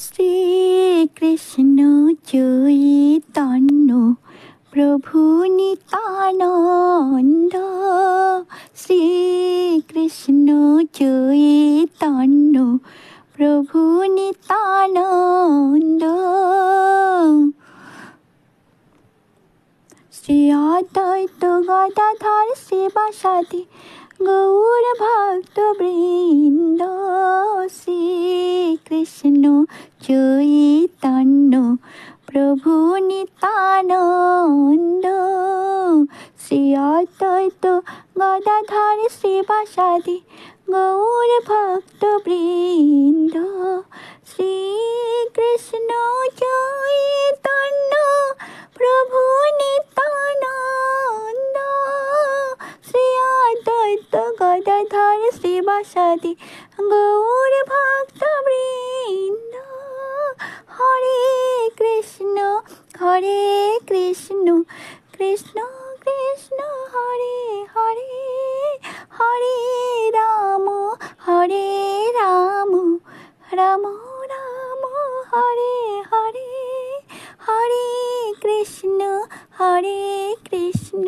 শ্রীকৃষ্ণ চৈতন্য প্রভু নিত্যানন্দ। শ্রীকৃষ্ণ চৈতন্য প্রভু নিত্যানন্দ। শ্রী অদ্বৈত গদাধর শিবাসাদি গৌর ভক্ত বৃন্দ। শ্রীকৃষ্ণ চৈতন্য প্রভু নিত্যানন্দ। শ্রী অদ্বৈত গদাধর শিবাসাদি গৌর ভক্ত বৃন্দ। শ্রীকৃষ্ণ চৈতন্য প্রভু নিত্যানন্দ। শ্রী অদ্বৈত গদাধর শিবাসাদি গৌর ভক্ত বৃন্দ। হরে কৃষ্ণ কৃষ্ণ কৃষ্ণ হরে হরে, হরে রাম রাম রাম হরে হরে, হরে কৃষ্ণ